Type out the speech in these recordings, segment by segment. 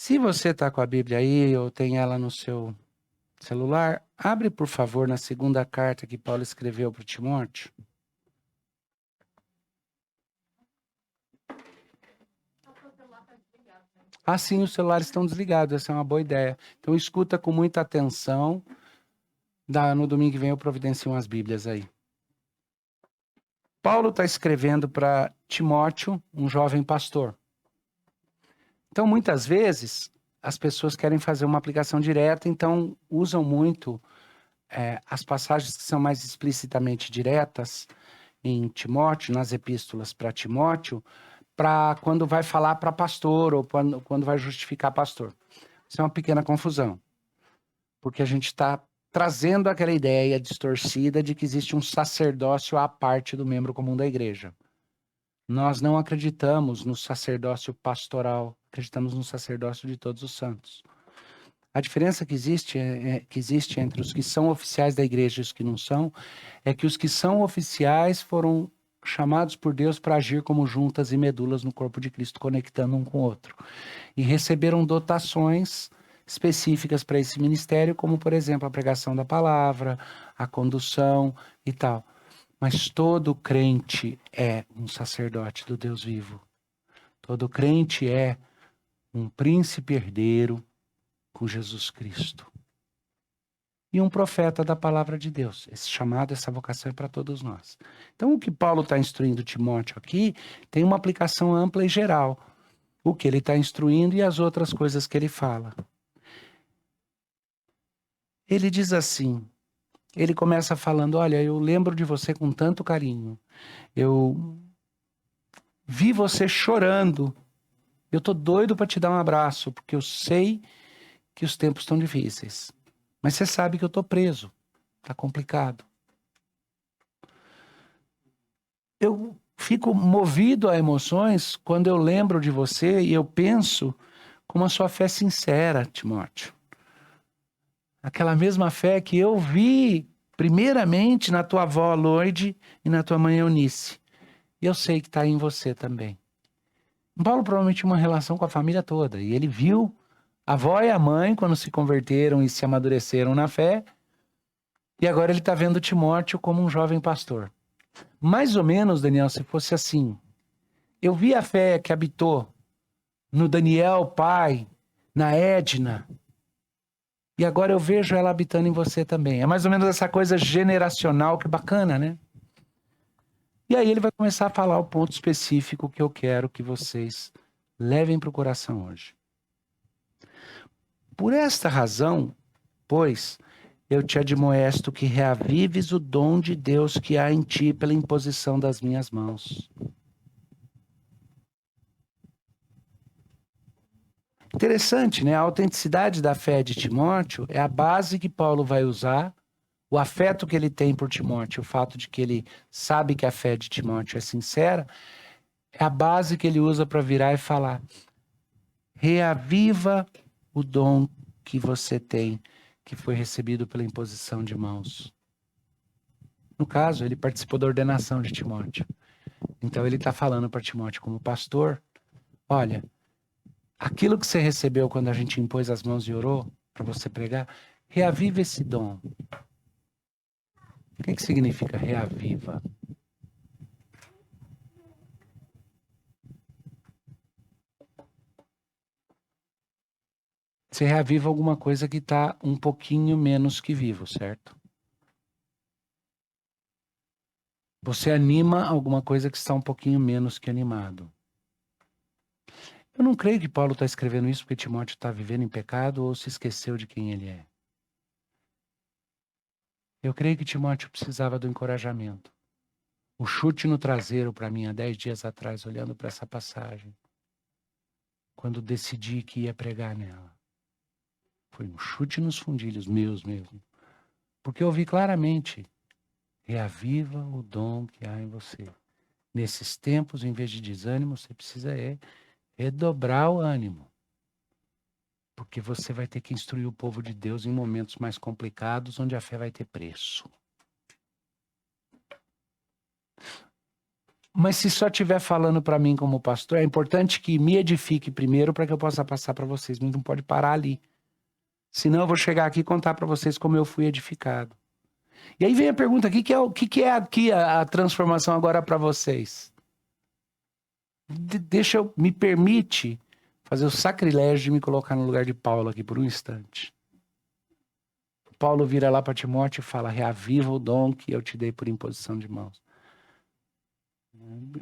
Se você está com a Bíblia aí ou tem ela no seu celular, abre, por favor, na segunda carta que Paulo escreveu para Timóteo. Ah, sim, os celulares estão desligados, essa é uma boa ideia. Então escuta com muita atenção. No domingo que vem eu providencio umas Bíblias aí. Paulo está escrevendo para Timóteo, um jovem pastor. Então, muitas vezes, as pessoas querem fazer uma aplicação direta, então usam muito as passagens que são mais explicitamente diretas em Timóteo, nas epístolas para Timóteo, para quando vai falar para pastor ou quando vai justificar pastor. Isso é uma pequena confusão, porque a gente está trazendo aquela ideia distorcida de que existe um sacerdócio à parte do membro comum da igreja. Nós não acreditamos no sacerdócio pastoral, acreditamos no sacerdócio de todos os santos. A diferença que existe entre os que são oficiais da igreja e os que não são, é que os que são oficiais foram chamados por Deus para agir como juntas e medulas no corpo de Cristo, conectando um com o outro. E receberam dotações específicas para esse ministério, como, por exemplo, a pregação da palavra, a condução e tal. Mas todo crente é um sacerdote do Deus vivo. Todo crente é um príncipe herdeiro com Jesus Cristo. E um profeta da palavra de Deus. Esse chamado, essa vocação é para todos nós. Então, o que Paulo está instruindo Timóteo aqui tem uma aplicação ampla e geral. O que ele está instruindo e as outras coisas que ele fala. Ele diz assim, ele começa falando, olha, eu lembro de você com tanto carinho. Eu vi você chorando. Eu tô doido para te dar um abraço, porque eu sei que os tempos estão difíceis. Mas você sabe que eu tô preso. Tá complicado. Eu fico movido a emoções quando eu lembro de você e eu penso como a sua fé sincera, Timóteo. Aquela mesma fé que eu vi primeiramente na tua avó Loide e na tua mãe Eunice. E eu sei que está em você também. Paulo provavelmente tinha uma relação com a família toda. E ele viu a avó e a mãe quando se converteram e se amadureceram na fé. E agora ele está vendo Timóteo como um jovem pastor. Mais ou menos, Daniel, se fosse assim. Eu vi a fé que habitou no Daniel, pai, na Edna. E agora eu vejo ela habitando em você também. É mais ou menos essa coisa generacional que é bacana, né? E aí ele vai começar a falar o ponto específico que eu quero que vocês levem para o coração hoje. Por esta razão, pois, eu te admoesto que reavives o dom de Deus que há em ti pela imposição das minhas mãos. Interessante, né? A autenticidade da fé de Timóteo é a base que Paulo vai usar, o afeto que ele tem por Timóteo, o fato de que ele sabe que a fé de Timóteo é sincera, é a base que ele usa para virar e falar: reaviva o dom que você tem, que foi recebido pela imposição de mãos. No caso, ele participou da ordenação de Timóteo. Então ele está falando para Timóteo como pastor, olha, aquilo que você recebeu quando a gente impôs as mãos e orou para você pregar, reaviva esse dom. O que significa reaviva? Você reaviva alguma coisa que está um pouquinho menos que vivo, certo? Você anima alguma coisa que está um pouquinho menos que animado. Eu não creio que Paulo está escrevendo isso porque Timóteo está vivendo em pecado ou se esqueceu de quem ele é. Eu creio que Timóteo precisava do encorajamento. O chute no traseiro para mim há 10 dias atrás, olhando para essa passagem, quando decidi que ia pregar nela. Foi um chute nos fundilhos meus mesmo. Porque eu vi claramente, reaviva o dom que há em você. Nesses tempos, em vez de desânimo, você precisa redobrar o ânimo. Porque você vai ter que instruir o povo de Deus em momentos mais complicados, onde a fé vai ter preço. Mas se só estiver falando para mim como pastor, é importante que me edifique primeiro para que eu possa passar para vocês. Mas não pode parar ali. Senão eu vou chegar aqui e contar para vocês como eu fui edificado. E aí vem a pergunta, o que é aqui a transformação agora para vocês? Me permite fazer o sacrilégio de me colocar no lugar de Paulo aqui por um instante. Paulo vira lá para Timóteo e fala, reaviva o dom que eu te dei por imposição de mãos.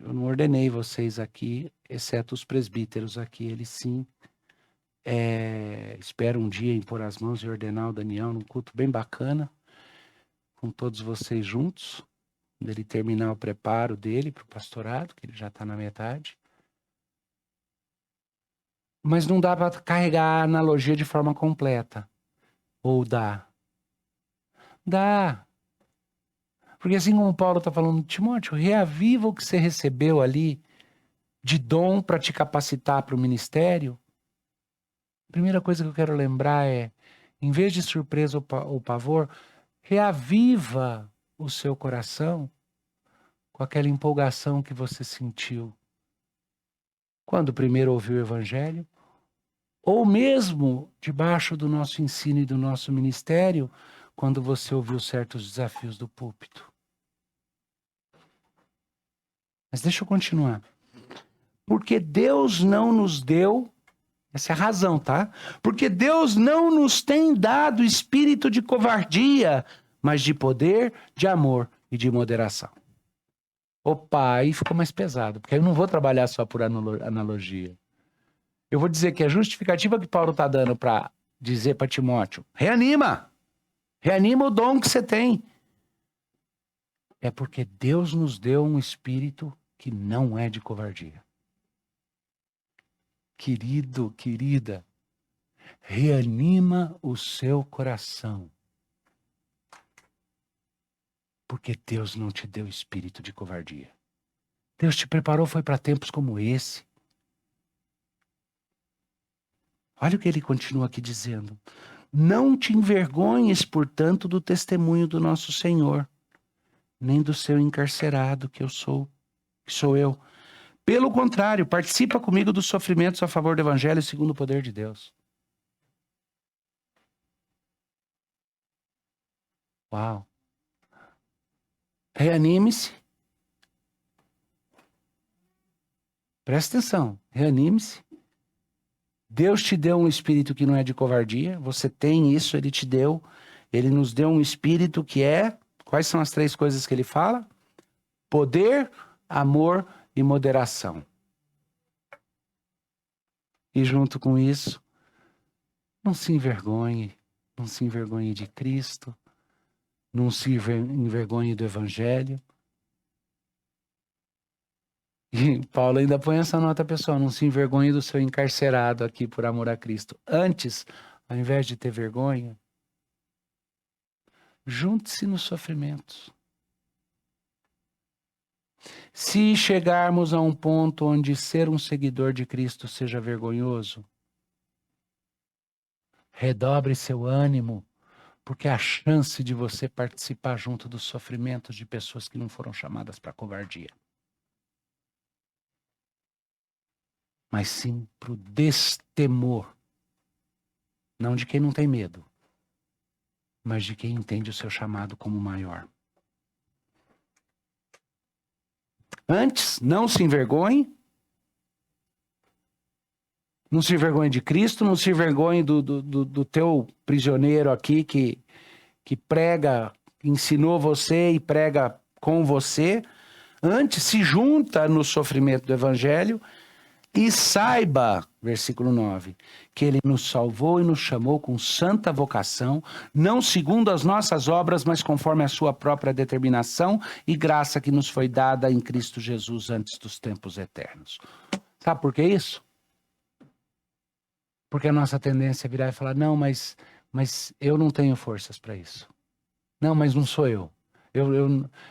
Eu não ordenei vocês aqui, exceto os presbíteros aqui, eles sim. Espero um dia impor as mãos e ordenar o Daniel num culto bem bacana, com todos vocês juntos, quando ele terminar o preparo dele para o pastorado, que ele já está na metade. Mas não dá para carregar a analogia de forma completa. Ou dá? Dá. Porque assim como Paulo está falando, Timóteo, reaviva o que você recebeu ali de dom para te capacitar para o ministério. A primeira coisa que eu quero lembrar é, em vez de surpresa ou pavor, reaviva o seu coração com aquela empolgação que você sentiu quando primeiro ouviu o Evangelho, ou mesmo debaixo do nosso ensino e do nosso ministério, quando você ouviu certos desafios do púlpito. Mas deixa eu continuar. Porque Deus não nos deu, essa é a razão, tá? Porque Deus não nos tem dado espírito de covardia, mas de poder, de amor e de moderação. Opa, aí ficou mais pesado, porque eu não vou trabalhar só por analogia. Eu vou dizer que a justificativa que Paulo está dando para dizer para Timóteo, reanima o dom que você tem. É porque Deus nos deu um espírito que não é de covardia. Querido, querida, reanima o seu coração. Porque Deus não te deu espírito de covardia. Deus te preparou foi para tempos como esse. Olha o que ele continua aqui dizendo. Não te envergonhes, portanto, do testemunho do nosso Senhor, nem do seu encarcerado, que sou eu. Pelo contrário, participa comigo dos sofrimentos a favor do Evangelho segundo o poder de Deus. Uau! Reanime-se. Presta atenção, reanime-se. Deus te deu um espírito que não é de covardia, você tem isso, ele te deu. Ele nos deu um espírito que é... Quais são as 3 coisas que ele fala? Poder, amor e moderação. E junto com isso, não se envergonhe de Cristo, não se envergonhe do Evangelho. E Paulo ainda põe essa nota pessoal, não se envergonhe do seu encarcerado aqui por amor a Cristo. Antes, ao invés de ter vergonha, junte-se nos sofrimentos. Se chegarmos a um ponto onde ser um seguidor de Cristo seja vergonhoso, redobre seu ânimo, porque a chance de você participar junto dos sofrimentos de pessoas que não foram chamadas para covardia. Mas sim para o destemor. Não de quem não tem medo, mas de quem entende o seu chamado como maior. Antes, não se envergonhe. Não se envergonhe de Cristo, não se envergonhe do teu prisioneiro aqui que prega, ensinou você e prega com você. Antes, se junta no sofrimento do Evangelho e saiba, versículo 9, que ele nos salvou e nos chamou com santa vocação, não segundo as nossas obras, mas conforme a sua própria determinação e graça que nos foi dada em Cristo Jesus antes dos tempos eternos. Sabe por que isso? Porque a nossa tendência é virar e falar, não, mas eu não tenho forças para isso. Não, mas não sou eu. Eu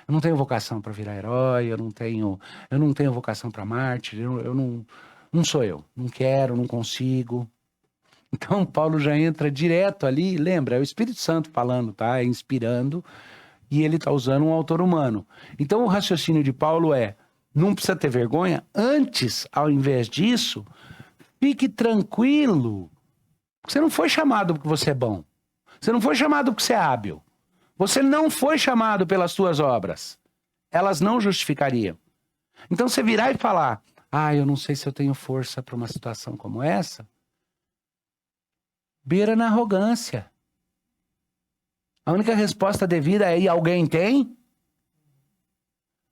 não tenho vocação para virar herói, eu não tenho vocação para mártir, eu não sou eu. Não quero, não consigo. Então, Paulo já entra direto ali, lembra, é o Espírito Santo falando, tá? É inspirando, e ele está usando um autor humano. Então, o raciocínio de Paulo é, Não precisa ter vergonha. Antes, ao invés disso, fique tranquilo. Você não foi chamado porque você é bom. Você não foi chamado porque você é hábil. Você não foi chamado pelas suas obras. Elas não justificariam. Então, você virar e falar, eu não sei se eu tenho força para uma situação como essa, beira na arrogância. A única resposta devida é, e alguém tem?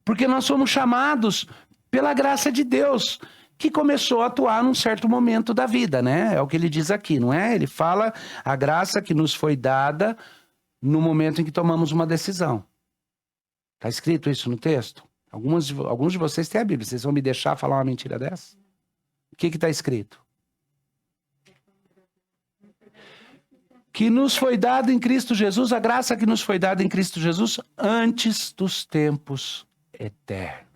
Porque nós somos chamados pela graça de Deus, que começou a atuar num certo momento da vida, né? É o que ele diz aqui, não é? Ele fala a graça que nos foi dada no momento em que tomamos uma decisão. Está escrito isso no texto? Alguns de vocês têm a Bíblia. Vocês vão me deixar falar uma mentira dessa? O que está escrito? Que nos foi dado em Cristo Jesus, a graça que nos foi dada em Cristo Jesus antes dos tempos eternos.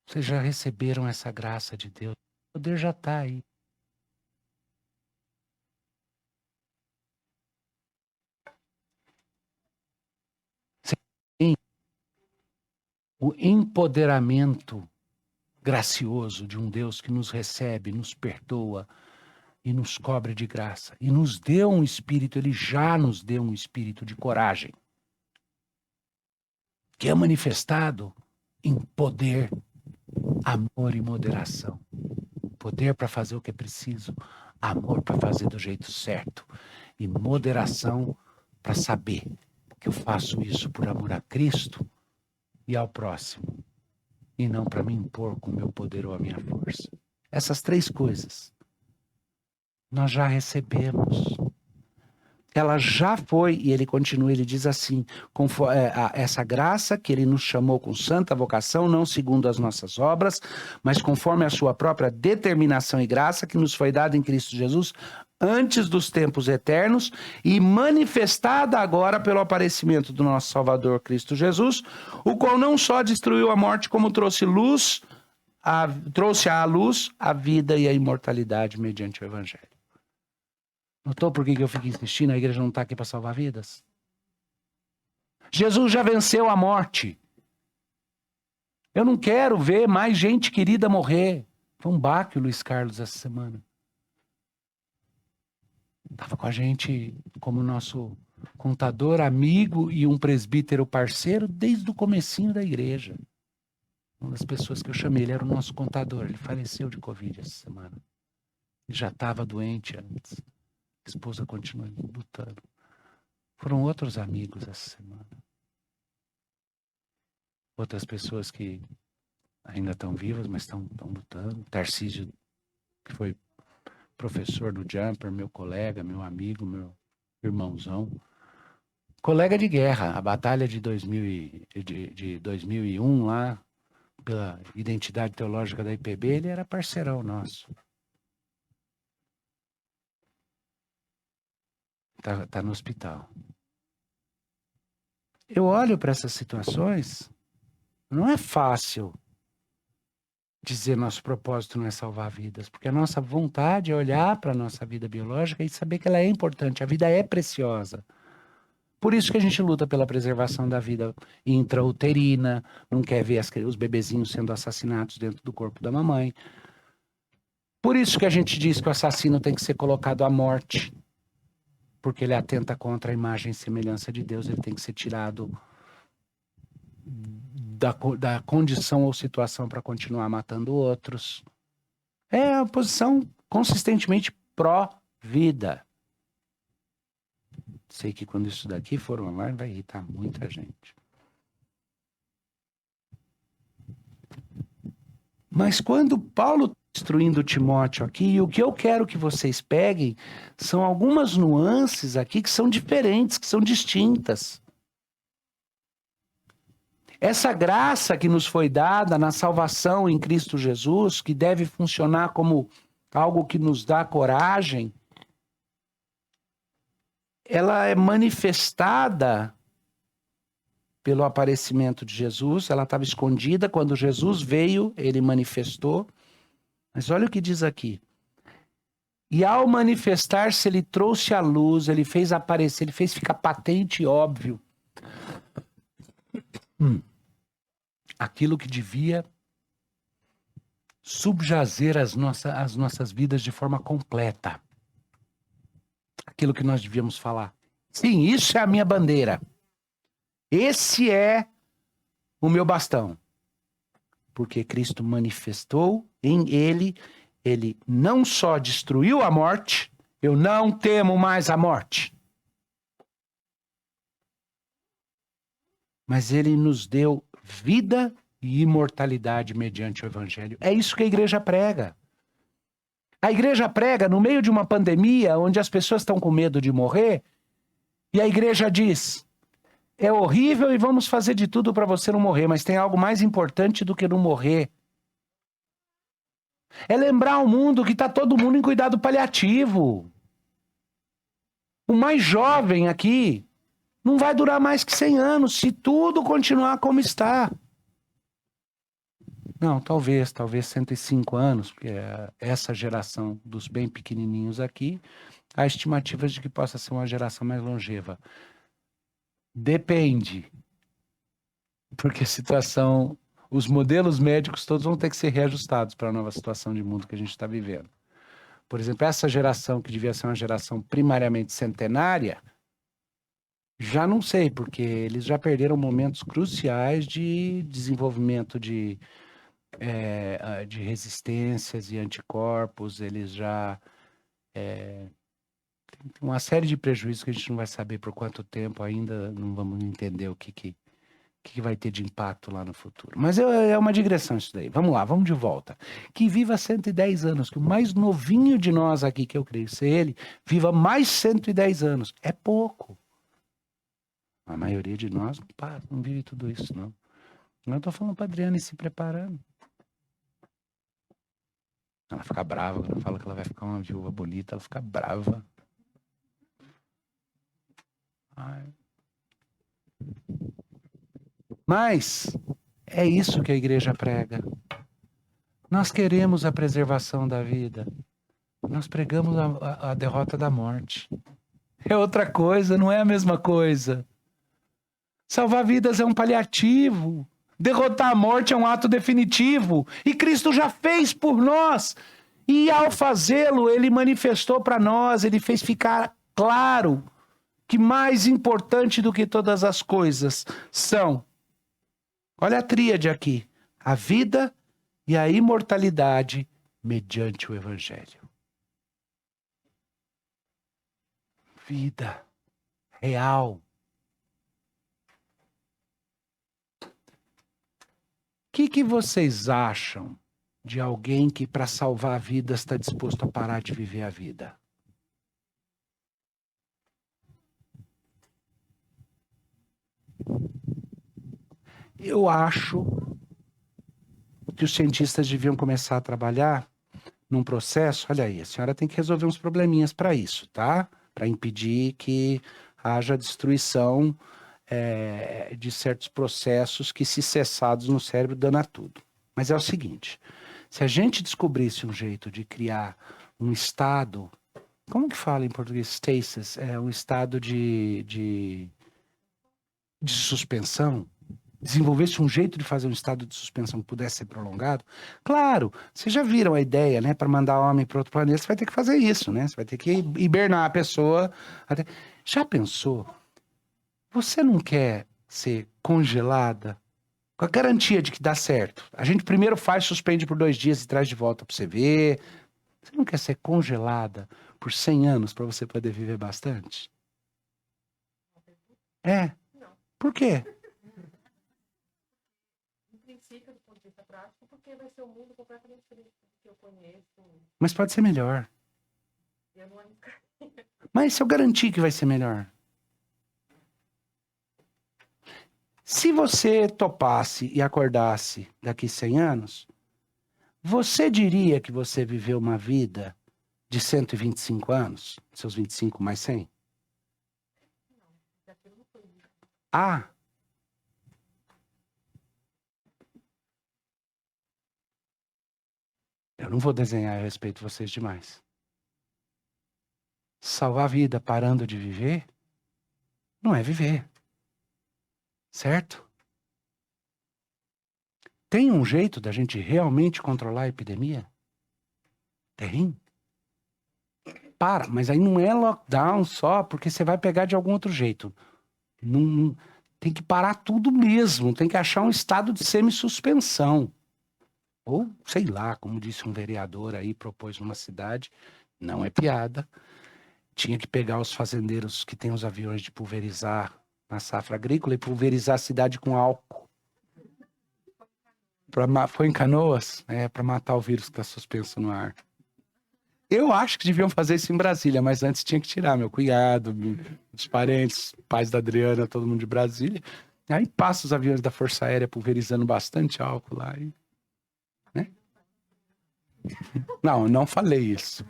Vocês já receberam essa graça de Deus. O poder já está aí. Você tem o empoderamento gracioso de um Deus que nos recebe, nos perdoa e nos cobre de graça. E nos deu um espírito, ele já nos deu um espírito de coragem, que é manifestado em poder, amor e moderação. Poder para fazer o que é preciso, amor para fazer do jeito certo e moderação para saber que eu faço isso por amor a Cristo e ao próximo, e não para me impor com o meu poder ou a minha força. Essas três coisas nós já recebemos. Ela já foi, e ele continua, ele diz assim, essa graça que ele nos chamou com santa vocação, não segundo as nossas obras, mas conforme a sua própria determinação e graça que nos foi dada em Cristo Jesus antes dos tempos eternos e manifestada agora pelo aparecimento do nosso Salvador Cristo Jesus, o qual não só destruiu a morte, como trouxe à luz a vida e a imortalidade mediante o Evangelho. Notou por que eu fico insistindo? A igreja não está aqui para salvar vidas? Jesus já venceu a morte. Eu não quero ver mais gente querida morrer. Foi um baque o Luiz Carlos essa semana. Estava com a gente como nosso contador, amigo e um presbítero parceiro desde o comecinho da igreja. Uma das pessoas que eu chamei, ele era o nosso contador. Ele faleceu de Covid essa semana. Ele já estava doente antes. A esposa continua lutando. Foram outros amigos essa semana. Outras pessoas que ainda estão vivas, mas estão lutando. Tarcísio, que foi professor do Jumper, meu colega, meu amigo, meu irmãozão. Colega de guerra, a batalha de 2001 lá, pela identidade teológica da IPB, ele era parceirão nosso. Tá no hospital. Eu olho para essas situações, não é fácil dizer nosso propósito não é salvar vidas, porque a nossa vontade é olhar para a nossa vida biológica e saber que ela é importante, a vida é preciosa. Por isso que a gente luta pela preservação da vida intrauterina, não quer ver os bebezinhos sendo assassinados dentro do corpo da mamãe. Por isso que a gente diz que o assassino tem que ser colocado à morte, porque ele atenta contra a imagem e semelhança de Deus, ele tem que ser tirado da condição ou situação para continuar matando outros. É a posição consistentemente pró-vida. Sei que quando isso daqui for online vai irritar muita gente. Mas quando Paulo instruindo Timóteo aqui, e o que eu quero que vocês peguem são algumas nuances aqui que são diferentes, que são distintas. Essa graça que nos foi dada na salvação em Cristo Jesus, que deve funcionar como algo que nos dá coragem, ela é manifestada pelo aparecimento de Jesus, ela estava escondida, quando Jesus veio, ele manifestou. Mas olha o que diz aqui. E ao manifestar-se, ele trouxe à luz, ele fez aparecer, ele fez ficar patente e óbvio aquilo que devia subjazer as nossas vidas de forma completa. Aquilo que nós devíamos falar. Sim, isso é a minha bandeira. Esse é o meu bastão. Porque Cristo manifestou em ele não só destruiu a morte, eu não temo mais a morte. Mas ele nos deu vida e imortalidade mediante o evangelho. É isso que a igreja prega. A igreja prega no meio de uma pandemia onde as pessoas estão com medo de morrer, e a igreja diz: é horrível e vamos fazer de tudo para você não morrer, mas tem algo mais importante do que não morrer. É lembrar ao mundo que está todo mundo em cuidado paliativo. O mais jovem aqui não vai durar mais que 100 anos se tudo continuar como está. Não, talvez 105 anos, porque essa geração dos bem pequenininhos aqui, há estimativas de que possa ser uma geração mais longeva. Depende. Porque a situação, os modelos médicos todos vão ter que ser reajustados para a nova situação de mundo que a gente está vivendo. Por exemplo, essa geração que devia ser uma geração primariamente centenária, já não sei, porque eles já perderam momentos cruciais de desenvolvimento de resistências e anticorpos, eles já tem uma série de prejuízos que a gente não vai saber por quanto tempo ainda, não vamos entender o que vai ter de impacto lá no futuro. Mas é uma digressão isso daí. Vamos lá, vamos de volta. Que viva 110 anos, que o mais novinho de nós aqui, que eu creio ser ele, viva mais 110 anos. É pouco. A maioria de nós não vive tudo isso, não. Eu estou falando para a Adriana se preparando. Ela fica brava quando eu falo que ela vai ficar uma viúva bonita, ela fica brava. Ai. Mas é isso que a igreja prega. Nós queremos a preservação da vida. Nós pregamos a derrota da morte. É outra coisa, não é a mesma coisa. Salvar vidas é um paliativo. Derrotar a morte é um ato definitivo. E Cristo já fez por nós. E ao fazê-lo, ele manifestou para nós, ele fez ficar claro que mais importante do que todas as coisas são, olha a tríade aqui, a vida e a imortalidade mediante o evangelho. Vida real. O que vocês acham de alguém que, para salvar vidas, está disposto a parar de viver a vida? Eu acho que os cientistas deviam começar a trabalhar num processo. Olha aí, a senhora tem que resolver uns probleminhas para isso, tá? Para impedir que haja destruição de certos processos que, se cessados no cérebro, dana tudo. Mas é o seguinte, se a gente descobrisse um jeito de criar um estado, como que fala em português? Stasis, é um estado de suspensão, desenvolvesse um jeito de fazer um estado de suspensão que pudesse ser prolongado, claro, vocês já viram a ideia, né? Para mandar homem para outro planeta, você vai ter que fazer isso, né? Você vai ter que hibernar a pessoa. Já pensou? Você não quer ser congelada com a garantia de que dá certo? A gente primeiro faz, suspende por 2 dias e traz de volta para você ver. Você não quer ser congelada por 100 anos para você poder viver bastante? É. Por quê? Em princípio, do ponto de vista prático, porque vai ser um mundo completamente diferente do que eu conheço. Mas pode ser melhor. Eu não arriscaria. Mas se eu garantir que vai ser melhor? Se você topasse e acordasse daqui 100 anos, você diria que você viveu uma vida de 125 anos? Seus 25 mais 100? Não, aquilo não foi isso. Ah! Eu não vou desenhar, eu respeito vocês demais. Salvar a vida parando de viver não é viver. Certo? Tem um jeito da gente realmente controlar a epidemia? Tem. Mas aí não é lockdown só, porque você vai pegar de algum outro jeito. Não, tem que parar tudo mesmo, tem que achar um estado de semi-suspensão. Ou, sei lá, como disse um vereador aí, propôs numa cidade, não é piada, tinha que pegar os fazendeiros que têm os aviões de pulverizar na safra agrícola e pulverizar a cidade com álcool. Foi em Canoas? Para matar o vírus que está suspenso no ar. Eu acho que deviam fazer isso em Brasília, mas antes tinha que tirar meu cunhado, os parentes, pais da Adriana, todo mundo de Brasília. Aí passa os aviões da Força Aérea pulverizando bastante álcool lá. Né? Não falei isso.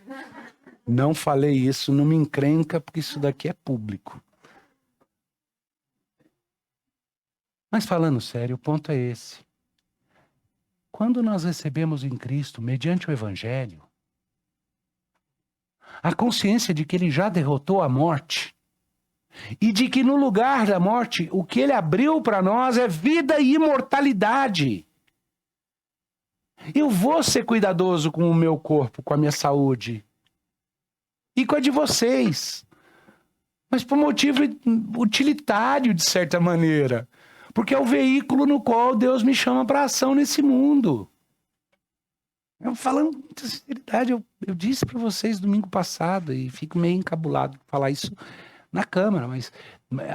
Não falei isso, não me encrenca, porque isso daqui é público. Mas falando sério, o ponto é esse. Quando nós recebemos em Cristo, mediante o Evangelho, a consciência de que ele já derrotou a morte e de que no lugar da morte, o que ele abriu para nós é vida e imortalidade. Eu vou ser cuidadoso com o meu corpo, com a minha saúde e com a de vocês, mas por motivo utilitário, de certa maneira, porque é o veículo no qual Deus me chama para ação nesse mundo. Falando com sinceridade, eu disse para vocês domingo passado, e fico meio encabulado de falar isso na Câmara, mas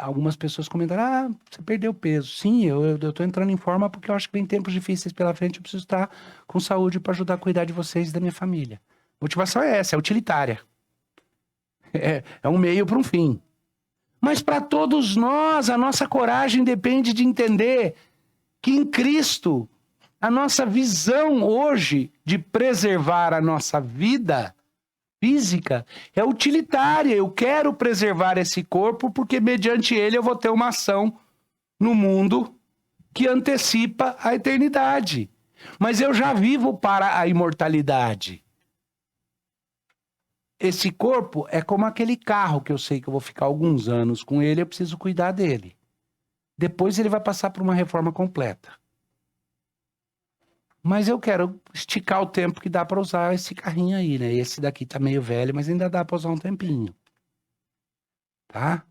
algumas pessoas comentaram, você perdeu peso. Sim, eu tô entrando em forma porque eu acho que vem tempos difíceis pela frente, eu preciso estar com saúde para ajudar a cuidar de vocês e da minha família. A motivação é essa, é utilitária. É um meio para um fim. Mas para todos nós, a nossa coragem depende de entender que em Cristo, a nossa visão hoje de preservar a nossa vida física é utilitária. Eu quero preservar esse corpo porque mediante ele eu vou ter uma ação no mundo que antecipa a eternidade. Mas eu já vivo para a imortalidade. Esse corpo é como aquele carro que eu sei que eu vou ficar alguns anos com ele, eu preciso cuidar dele. Depois ele vai passar por uma reforma completa. Mas eu quero esticar o tempo que dá para usar esse carrinho aí, né? Esse daqui tá meio velho, mas ainda dá para usar um tempinho. Tá?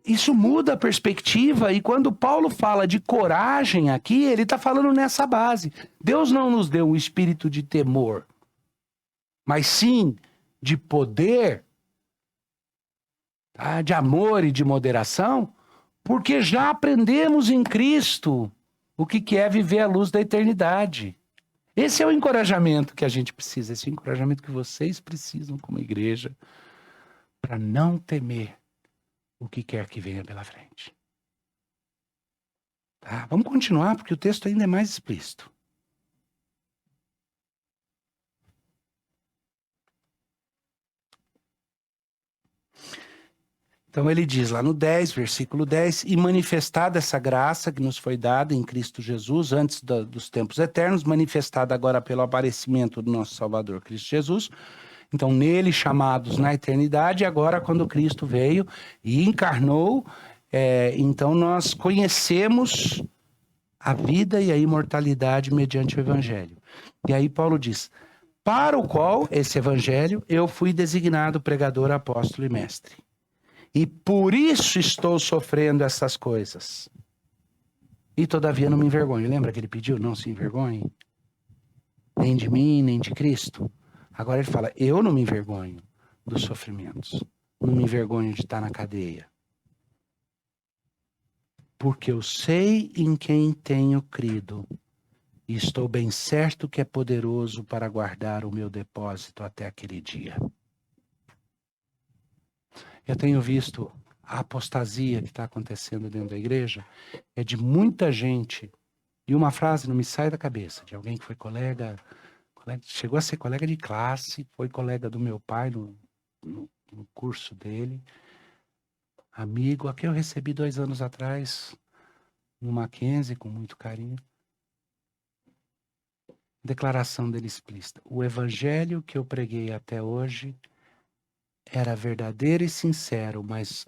Isso muda a perspectiva, e quando Paulo fala de coragem aqui, ele tá falando nessa base. Deus não nos deu um espírito de temor, mas sim de poder, tá? De amor e de moderação, porque já aprendemos em Cristo o que é viver à luz da eternidade. Esse é o encorajamento que a gente precisa, esse é o encorajamento que vocês precisam como igreja, para não temer o que quer que venha pela frente. Tá? Vamos continuar, porque o texto ainda é mais explícito. Então ele diz lá no 10, versículo 10, e manifestada essa graça que nos foi dada em Cristo Jesus, antes dos tempos eternos, manifestada agora pelo aparecimento do nosso Salvador Cristo Jesus, então nele chamados na eternidade, agora quando Cristo veio e encarnou, então nós conhecemos a vida e a imortalidade mediante o Evangelho. E aí Paulo diz, para o qual, esse Evangelho, eu fui designado pregador, apóstolo e mestre. E por isso estou sofrendo essas coisas. E todavia não me envergonho. Lembra que ele pediu? Não se envergonhe. Nem de mim, nem de Cristo. Agora ele fala, eu não me envergonho dos sofrimentos. Não me envergonho de estar na cadeia. Porque eu sei em quem tenho crido. E estou bem certo que é poderoso para guardar o meu depósito até aquele dia. Eu tenho visto a apostasia que está acontecendo dentro da igreja, é de muita gente, e uma frase não me sai da cabeça, de alguém que foi colega, chegou a ser colega de classe, foi colega do meu pai no curso dele, amigo, a que eu recebi 2 anos atrás, no Mackenzie, com muito carinho. Declaração dele explícita. O evangelho que eu preguei até hoje era verdadeiro e sincero, mas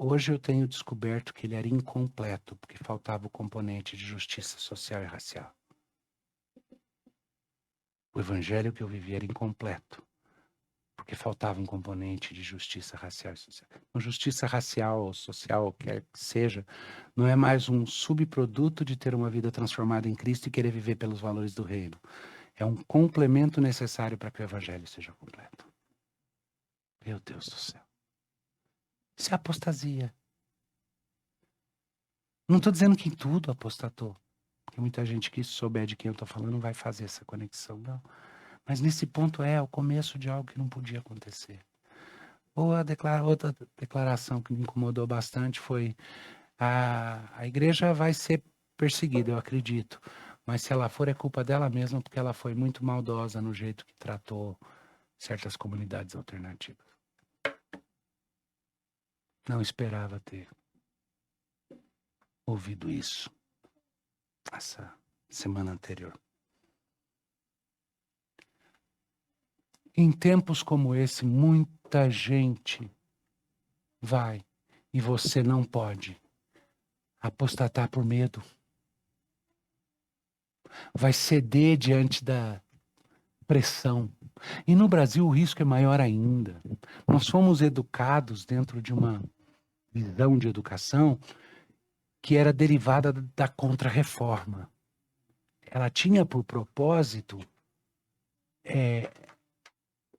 Hoje eu tenho descoberto que ele era incompleto, porque faltava o componente de justiça social e racial. O evangelho que eu vivi era incompleto, porque faltava um componente de justiça racial e social. Então, justiça racial ou social, quer que seja, não é mais um subproduto de ter uma vida transformada em Cristo e querer viver pelos valores do reino. É um complemento necessário para que o evangelho seja completo. Meu Deus do céu. Isso é apostasia. Não estou dizendo que em tudo apostatou. Porque muita gente que souber de quem eu estou falando vai fazer essa conexão, não. Mas nesse ponto é o começo de algo que não podia acontecer. Outra declaração que me incomodou bastante foi a igreja vai ser perseguida, eu acredito. Mas se ela for, é culpa dela mesma, porque ela foi muito maldosa no jeito que tratou certas comunidades alternativas. Não esperava ter ouvido isso essa semana anterior. Em tempos como esse, muita gente vai e você não pode apostatar por medo. Vai ceder diante da pressão. E no Brasil o risco é maior ainda. Nós fomos educados dentro de uma visão de educação que era derivada da Contra-Reforma. Ela tinha por propósito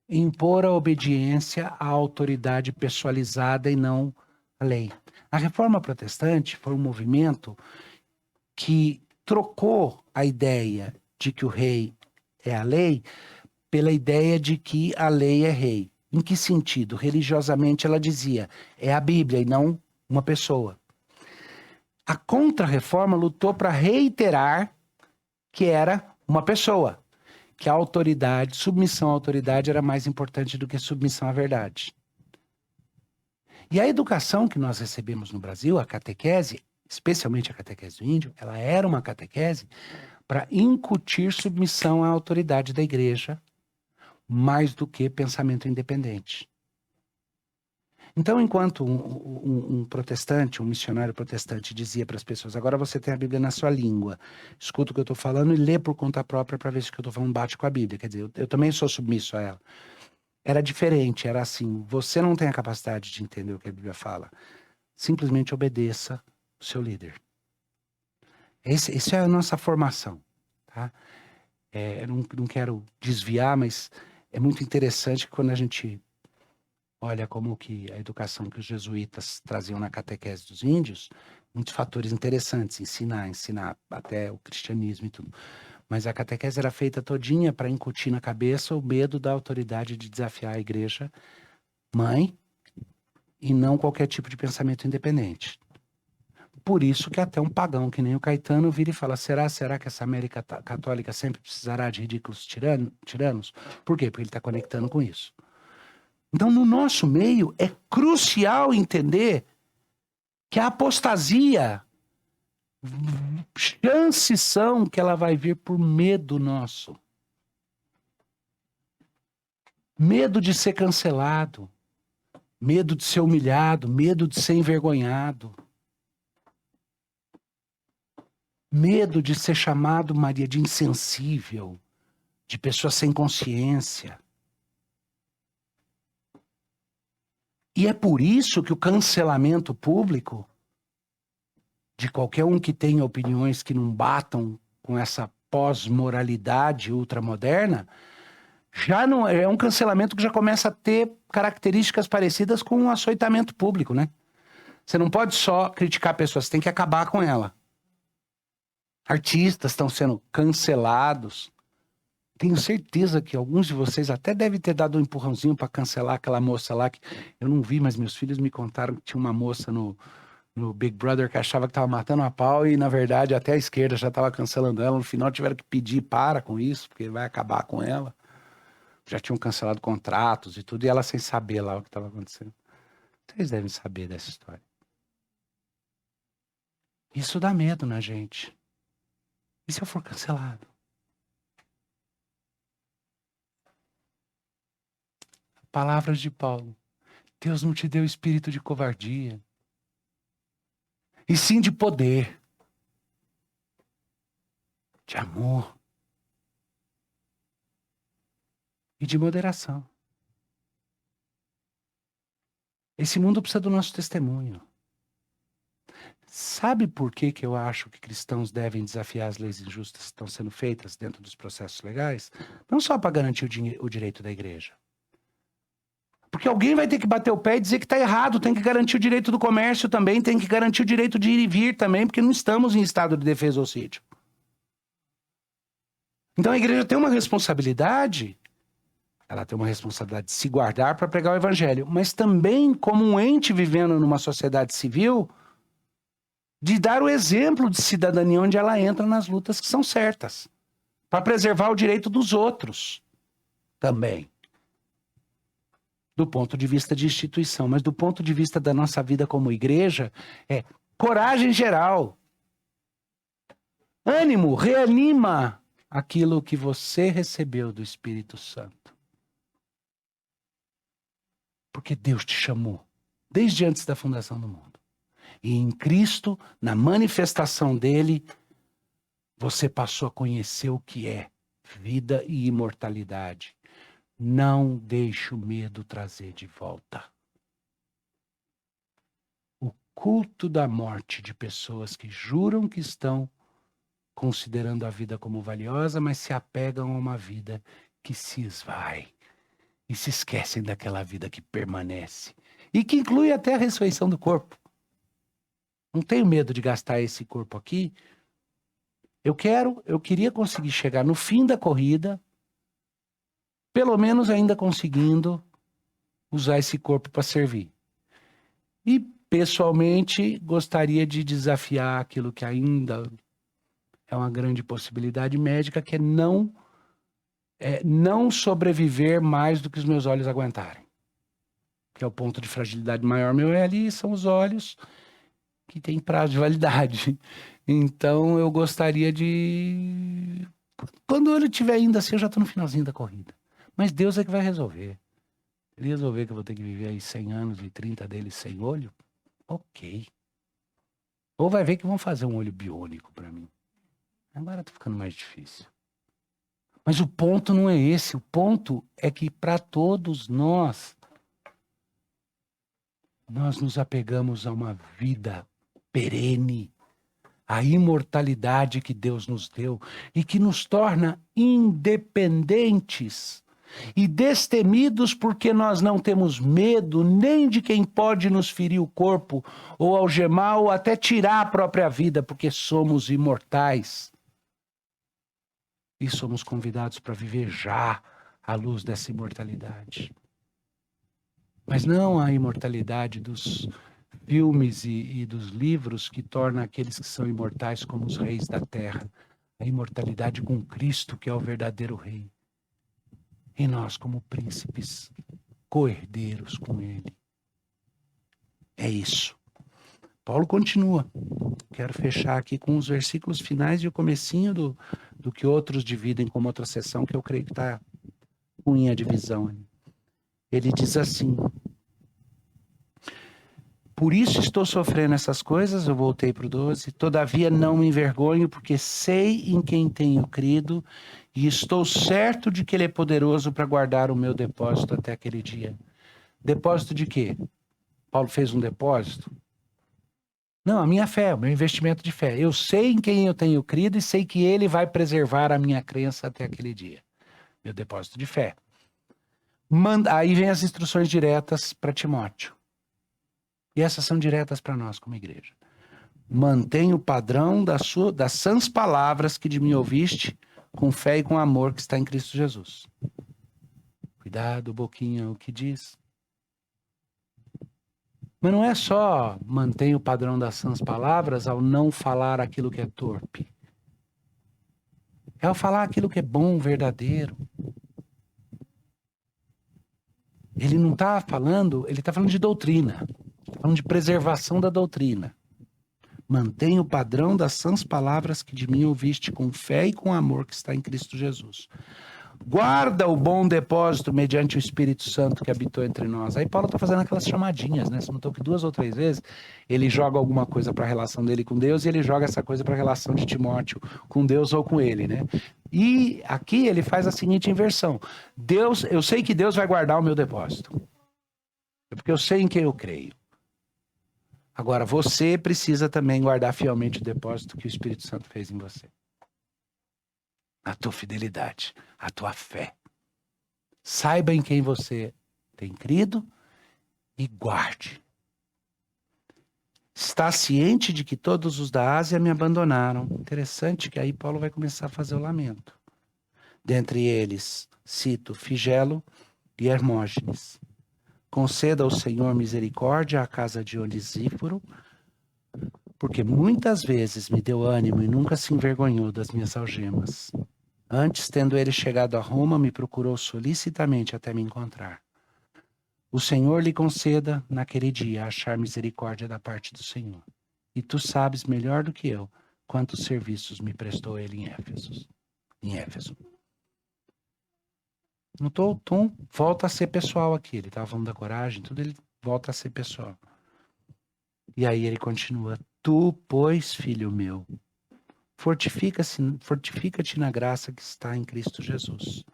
impor a obediência à autoridade pessoalizada e não à lei. A Reforma Protestante foi um movimento que trocou a ideia de que o rei é a lei pela ideia de que a lei é rei. Em que sentido? Religiosamente ela dizia, é a Bíblia e não uma pessoa. A Contra-Reforma lutou para reiterar que era uma pessoa, que a autoridade, submissão à autoridade era mais importante do que submissão à verdade. E a educação que nós recebemos no Brasil, a catequese, especialmente a catequese do índio, ela era uma catequese para incutir submissão à autoridade da igreja, mais do que pensamento independente. Então, enquanto um protestante, um missionário protestante dizia para as pessoas, agora você tem a Bíblia na sua língua, escuta o que eu estou falando e lê por conta própria para ver se o que eu estou falando bate com a Bíblia. Quer dizer, eu também sou submisso a ela. Era diferente, era assim, você não tem a capacidade de entender o que a Bíblia fala. Simplesmente obedeça o seu líder. Essa é a nossa formação. Tá? Eu não quero desviar, mas é muito interessante que quando a gente olha como que a educação que os jesuítas traziam na catequese dos índios, muitos fatores interessantes, ensinar até o cristianismo e tudo. Mas a catequese era feita todinha para incutir na cabeça o medo da autoridade de desafiar a igreja mãe e não qualquer tipo de pensamento independente. Por isso que até um pagão que nem o Caetano vira e fala, será que essa América católica sempre precisará de ridículos tiranos? Por quê? Porque ele está conectando com isso. Então, no nosso meio, é crucial entender que a apostasia, chances são que ela vai vir por medo nosso. Medo de ser cancelado, medo de ser humilhado, medo de ser envergonhado. Medo de ser chamado, Maria, de insensível, de pessoa sem consciência. E é por isso que o cancelamento público de qualquer um que tenha opiniões que não batam com essa pós-moralidade ultramoderna, já não é um cancelamento que já começa a ter características parecidas com um açoitamento público, né? Você não pode só criticar a pessoa, você tem que acabar com ela. Artistas estão sendo cancelados. Tenho certeza que alguns de vocês até devem ter dado um empurrãozinho para cancelar aquela moça lá, que eu não vi, mas meus filhos me contaram que tinha uma moça no Big Brother que achava que estava matando a pau e, na verdade, até a esquerda já estava cancelando ela. No final tiveram que pedir para com isso, porque vai acabar com ela. Já tinham cancelado contratos e tudo, e ela sem saber lá o que estava acontecendo. Vocês devem saber dessa história. Isso dá medo na gente. E se eu for cancelado? Palavras de Paulo. Deus não te deu espírito de covardia. e sim de poder, de amor e de moderação. Esse mundo precisa do nosso testemunho. Sabe por que eu acho que cristãos devem desafiar as leis injustas que estão sendo feitas dentro dos processos legais? Não só para garantir o direito da igreja. Porque alguém vai ter que bater o pé e dizer que está errado, tem que garantir o direito do comércio também, tem que garantir o direito de ir e vir também, porque não estamos em estado de defesa ou sítio. Então a igreja tem uma responsabilidade, ela tem uma responsabilidade de se guardar para pregar o evangelho, mas também como um ente vivendo numa sociedade civil, de dar o exemplo de cidadania onde ela entra nas lutas que são certas, para preservar o direito dos outros também. Do ponto de vista de instituição, mas do ponto de vista da nossa vida como igreja, é coragem geral. Ânimo, reanima aquilo que você recebeu do Espírito Santo. Porque Deus te chamou, desde antes da fundação do mundo. E em Cristo, na manifestação dele, você passou a conhecer o que é vida e imortalidade. Não deixe o medo trazer de volta. O culto da morte de pessoas que juram que estão considerando a vida como valiosa, mas se apegam a uma vida que se esvai. E se esquecem daquela vida que permanece. E que inclui até a ressurreição do corpo. Não tenho medo de gastar esse corpo aqui. Eu queria conseguir chegar no fim da corrida, pelo menos ainda conseguindo usar esse corpo para servir. E, pessoalmente, gostaria de desafiar aquilo que ainda é uma grande possibilidade médica, que é não sobreviver mais do que os meus olhos aguentarem. Que é o ponto de fragilidade maior meu ali, são os olhos que têm prazo de validade. Então, eu gostaria de... Quando ele estiver ainda assim, eu já estou no finalzinho da corrida. Mas Deus é que vai resolver. Ele resolver que eu vou ter que viver aí 100 anos e 30 deles sem olho, ok. Ou vai ver que vão fazer um olho biônico para mim. Agora tá ficando mais difícil. Mas o ponto não é esse. O ponto é que para todos nós nos apegamos a uma vida perene, a imortalidade que Deus nos deu e que nos torna independentes e destemidos, porque nós não temos medo nem de quem pode nos ferir o corpo ou algemar ou até tirar a própria vida, porque somos imortais. E somos convidados para viver já à luz dessa imortalidade. Mas não a imortalidade dos filmes e dos livros que torna aqueles que são imortais como os reis da terra. A imortalidade com Cristo, que é o verdadeiro rei. E nós como príncipes, co-herdeiros com ele. É isso. Paulo continua. Quero fechar aqui com os versículos finais e o comecinho do que outros dividem como outra seção, que eu creio que está ruim a divisão. Ele diz assim: por isso estou sofrendo essas coisas, eu voltei para o 12, todavia não me envergonho, porque sei em quem tenho crido, e estou certo de que ele é poderoso para guardar o meu depósito até aquele dia. Depósito de quê? Paulo fez um depósito? Não, a minha fé, o meu investimento de fé. Eu sei em quem eu tenho crido e sei que ele vai preservar a minha crença até aquele dia. Meu depósito de fé. Aí vem as instruções diretas para Timóteo. E essas são diretas para nós como igreja. Mantenha o padrão das sãs palavras que de mim ouviste, com fé e com amor que está em Cristo Jesus. Cuidado, boquinha, o que diz. Mas não é só mantenha o padrão das sãs palavras ao não falar aquilo que é torpe. É ao falar aquilo que é bom, verdadeiro. Ele não está falando, ele está falando de doutrina. Está falando de preservação da doutrina. Mantenha o padrão das sãs palavras que de mim ouviste com fé e com amor que está em Cristo Jesus. Guarda o bom depósito mediante o Espírito Santo que habitou entre nós. Aí Paulo está fazendo aquelas chamadinhas, né? Você notou que 2 ou 3 vezes ele joga alguma coisa para a relação dele com Deus e ele joga essa coisa para a relação de Timóteo com Deus ou com ele, né? E aqui ele faz a seguinte inversão. Deus, eu sei que Deus vai guardar o meu depósito. É porque eu sei em quem eu creio. Agora, você precisa também guardar fielmente o depósito que o Espírito Santo fez em você. A tua fidelidade, a tua fé. Saiba em quem você tem crido e guarde. Está ciente de que todos os da Ásia me abandonaram. Interessante que aí Paulo vai começar a fazer o lamento. Dentre eles, cito Figelo e Hermógenes. Conceda ao Senhor misericórdia à casa de Onesíforo, porque muitas vezes me deu ânimo e nunca se envergonhou das minhas algemas. Antes, tendo ele chegado a Roma, me procurou solicitamente até me encontrar. O Senhor lhe conceda, naquele dia, achar misericórdia da parte do Senhor. E tu sabes melhor do que eu quantos serviços me prestou ele em Éfeso. Notou o tom? Volta a ser pessoal aqui. Ele estava falando da coragem, tudo ele volta a ser pessoal. E aí ele continua. Tu, pois, filho meu, fortifica-te na graça que está em Cristo Jesus.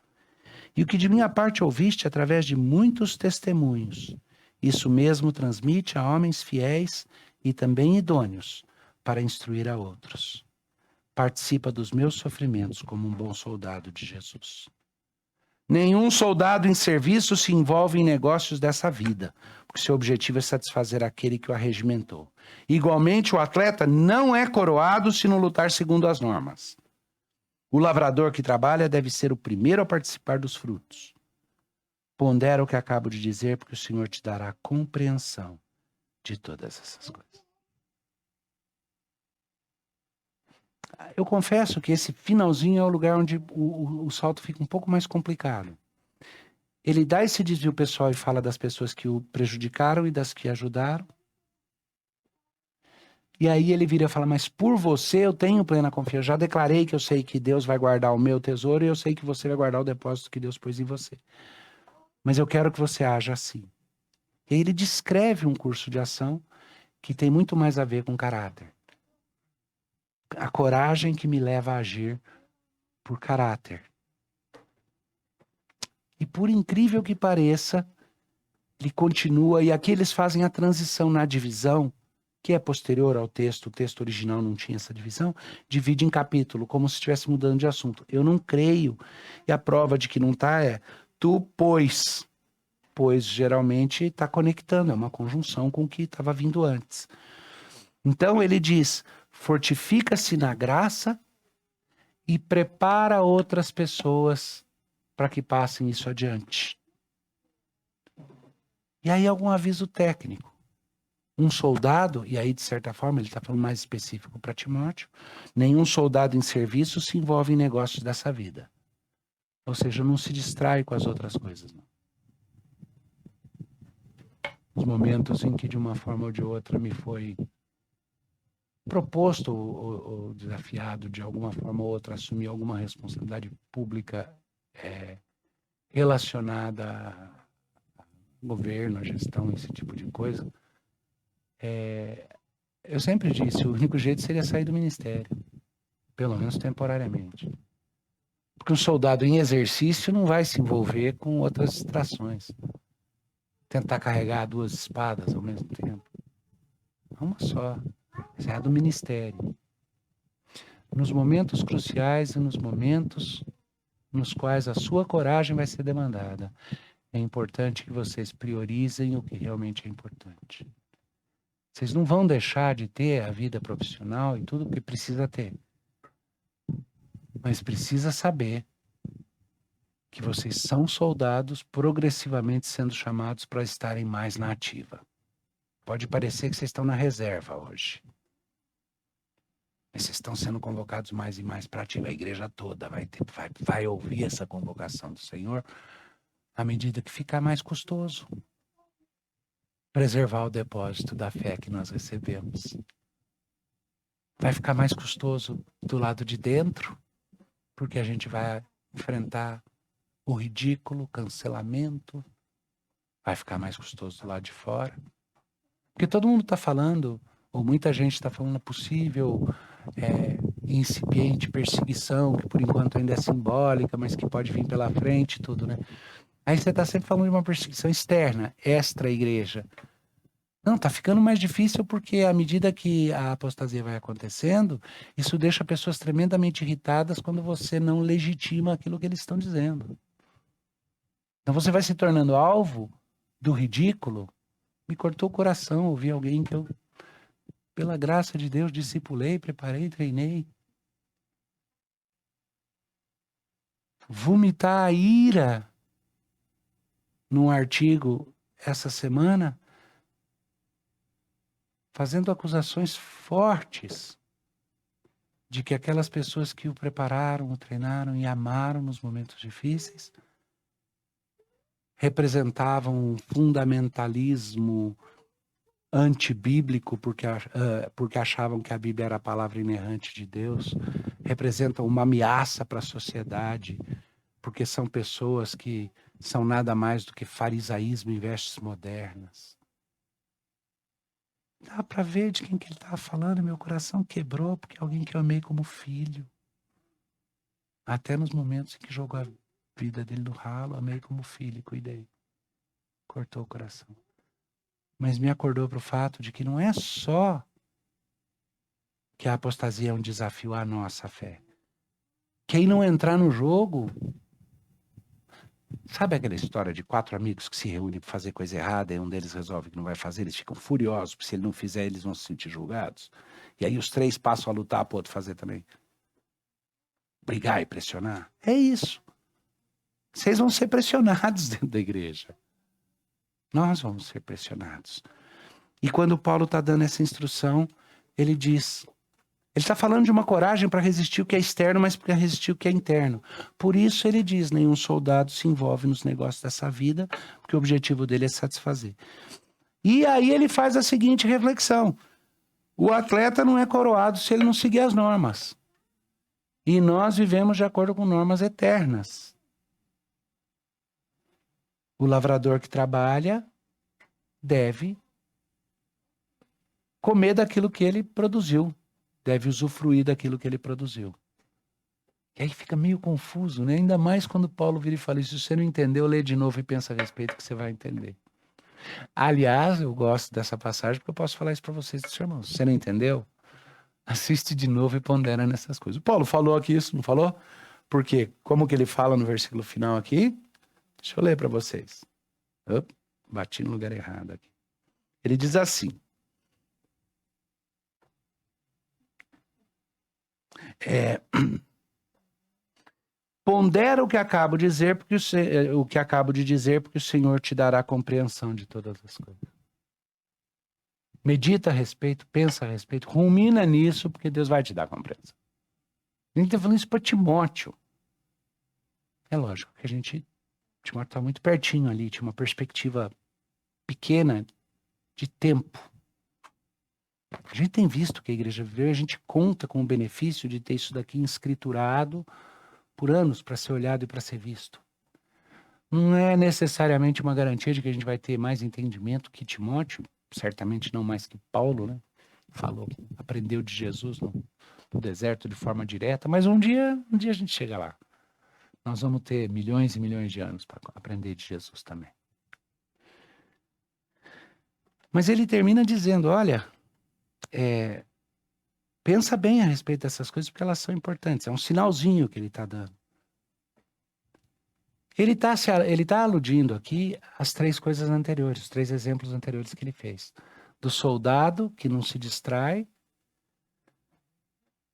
E o que de minha parte ouviste através de muitos testemunhos, isso mesmo transmite a homens fiéis e também idôneos para instruir a outros. Participa dos meus sofrimentos como um bom soldado de Jesus. Nenhum soldado em serviço se envolve em negócios dessa vida, porque seu objetivo é satisfazer aquele que o arregimentou. Igualmente, o atleta não é coroado se não lutar segundo as normas. O lavrador que trabalha deve ser o primeiro a participar dos frutos. Pondera o que acabo de dizer, porque o Senhor te dará compreensão de todas essas coisas. Eu confesso que esse finalzinho é o lugar onde o salto fica um pouco mais complicado. Ele dá esse desvio pessoal e fala das pessoas que o prejudicaram e das que ajudaram. E aí ele vira e fala, mas por você eu tenho plena confiança. Já declarei que eu sei que Deus vai guardar o meu tesouro e eu sei que você vai guardar o depósito que Deus pôs em você. Mas eu quero que você haja assim. E aí ele descreve um curso de ação que tem muito mais a ver com caráter. A coragem que me leva a agir por caráter. E por incrível que pareça, ele continua, e aqui eles fazem a transição na divisão, que é posterior ao texto, o texto original não tinha essa divisão, divide em capítulo, como se estivesse mudando de assunto. Eu não creio, e a prova de que não está é, tu, pois geralmente está conectando, é uma conjunção com o que estava vindo antes. Então ele diz, fortifica-se na graça e prepara outras pessoas para que passem isso adiante. E aí algum aviso técnico. Um soldado, e aí de certa forma ele está falando mais específico para Timóteo, nenhum soldado em serviço se envolve em negócios dessa vida. Ou seja, não se distrai com as outras coisas. Não. Os momentos em que de uma forma ou de outra me foi proposto ou desafiado de alguma forma ou outra assumir alguma responsabilidade pública relacionada a governo, a gestão, esse tipo de coisa, eu sempre disse, o único jeito seria sair do ministério, pelo menos temporariamente. Porque um soldado em exercício não vai se envolver com outras distrações. Tentar carregar 2 espadas ao mesmo tempo. Uma só. Essa é a do ministério. Nos momentos cruciais e nos momentos nos quais a sua coragem vai ser demandada, é importante que vocês priorizem o que realmente é importante. Vocês não vão deixar de ter a vida profissional e tudo o que precisa ter. Mas precisa saber que vocês são soldados progressivamente sendo chamados para estarem mais na ativa. Pode parecer que vocês estão na reserva hoje. Mas vocês estão sendo convocados mais e mais para ativa. A igreja toda vai ouvir essa convocação do Senhor à medida que ficar mais custoso preservar o depósito da fé que nós recebemos. Vai ficar mais custoso do lado de dentro, porque a gente vai enfrentar o ridículo, o cancelamento. Vai ficar mais custoso do lado de fora. Porque todo mundo está falando, ou muita gente está falando possível incipiente perseguição, que por enquanto ainda é simbólica, mas que pode vir pela frente, tudo, né? Aí você está sempre falando de uma perseguição externa, extra-igreja. Não, está ficando mais difícil porque à medida que a apostasia vai acontecendo, isso deixa pessoas tremendamente irritadas quando você não legitima aquilo que eles estão dizendo. Então você vai se tornando alvo do ridículo. Me cortou o coração ouvir alguém que eu, pela graça de Deus, discipulei, preparei, treinei. Vomitar a ira num artigo essa semana, fazendo acusações fortes de que aquelas pessoas que o prepararam, o treinaram e amaram nos momentos difíceis representavam um fundamentalismo antibíblico porque achavam que a Bíblia era a palavra inerrante de Deus, representam uma ameaça para a sociedade, porque são pessoas que são nada mais do que farisaísmo em vestes modernas. Dá para ver de quem que ele estava falando, meu coração quebrou porque é alguém que eu amei como filho. Até nos momentos em que jogou a vida dele no ralo, amei como filho e cuidei. Cortou o coração. Mas me acordou para o fato de que não é só que a apostasia é um desafio à nossa fé. Quem não entrar no jogo... Sabe aquela história de 4 amigos que se reúnem para fazer coisa errada e um deles resolve que não vai fazer, eles ficam furiosos, porque se ele não fizer, eles vão se sentir julgados. E aí os 3 passam a lutar para o outro fazer também. Brigar e pressionar. É isso. Vocês vão ser pressionados dentro da igreja. Nós vamos ser pressionados. E quando Paulo está dando essa instrução, ele diz... Ele está falando de uma coragem para resistir o que é externo, mas para resistir o que é interno. Por isso ele diz, nenhum soldado se envolve nos negócios dessa vida, porque o objetivo dele é satisfazer. E aí ele faz a seguinte reflexão. O atleta não é coroado se ele não seguir as normas. E nós vivemos de acordo com normas eternas. O lavrador que trabalha deve comer daquilo que ele produziu. Deve usufruir daquilo que ele produziu. E aí fica meio confuso, né? Ainda mais quando Paulo vira e fala isso. Se você não entendeu, lê de novo e pensa a respeito que você vai entender. Aliás, eu gosto dessa passagem porque eu posso falar isso para vocês, irmãos. Se você não entendeu, assiste de novo e pondera nessas coisas. O Paulo falou aqui isso, não falou? Porque como que ele fala no versículo final aqui? Deixa eu ler para vocês. Bati no lugar errado aqui. Ele diz assim. Pondera o que acabo de dizer, porque o Senhor te dará compreensão de todas as coisas. Medita a respeito, pensa a respeito, rumina nisso, porque Deus vai te dar compreensão. A gente está falando isso para Timóteo. É lógico que Timóteo está muito pertinho ali, tinha uma perspectiva pequena de tempo. A gente tem visto que a igreja viveu, a gente conta com o benefício de ter isso daqui escriturado por anos para ser olhado e para ser visto. Não é necessariamente uma garantia de que a gente vai ter mais entendimento que Timóteo, certamente não mais que Paulo, né? Falou, aprendeu de Jesus no deserto de forma direta, mas um dia a gente chega lá. Nós vamos ter milhões e milhões de anos para aprender de Jesus também. Mas ele termina dizendo, olha, pensa bem a respeito dessas coisas porque elas são importantes. É um sinalzinho que ele está dando. Ele tá aludindo aqui às 3 coisas anteriores, os 3 exemplos anteriores que ele fez. Do soldado que não se distrai,